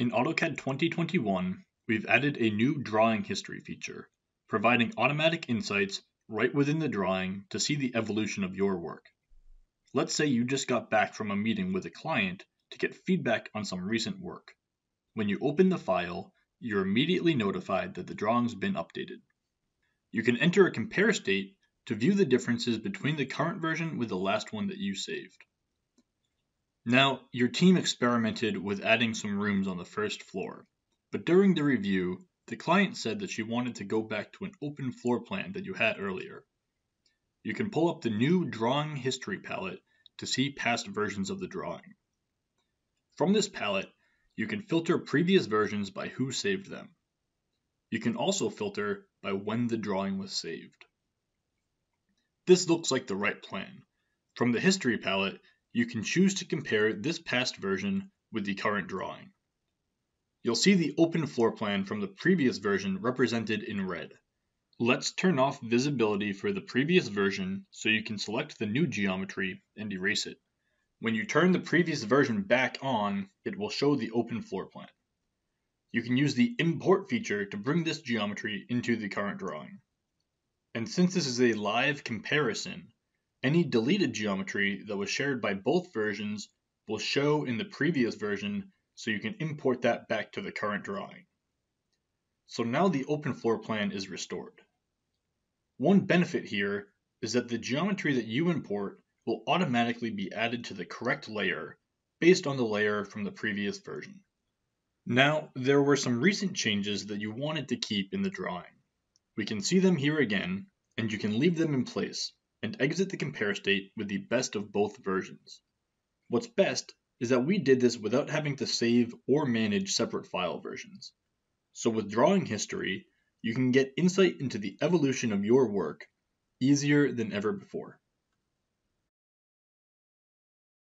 In AutoCAD 2021, we've added a new drawing history feature, providing automatic insights right within the drawing to see the evolution of your work. Let's say you just got back from a meeting with a client to get feedback on some recent work. When you open the file, you're immediately notified that the drawing's been updated. You can enter a compare state to view the differences between the current version with the last one that you saved. Now, your team experimented with adding some rooms on the first floor, but during the review, the client said that she wanted to go back to an open floor plan that you had earlier. You can pull up the new Drawing History palette to see past versions of the drawing. From this palette, you can filter previous versions by who saved them. You can also filter by when the drawing was saved. This looks like the right plan. From the History palette, you can choose to compare this past version with the current drawing. You'll see the open floor plan from the previous version represented in red. Let's turn off visibility for the previous version so you can select the new geometry and erase it. When you turn the previous version back on, it will show the open floor plan. You can use the import feature to bring this geometry into the current drawing. And since this is a live comparison, any deleted geometry that was shared by both versions will show in the previous version, so you can import that back to the current drawing. So now the open floor plan is restored. One benefit here is that the geometry that you import will automatically be added to the correct layer based on the layer from the previous version. Now, there were some recent changes that you wanted to keep in the drawing. We can see them here again, and you can leave them in place and exit the compare state with the best of both versions. What's best is that we did this without having to save or manage separate file versions. So with Drawing History, you can get insight into the evolution of your work easier than ever before.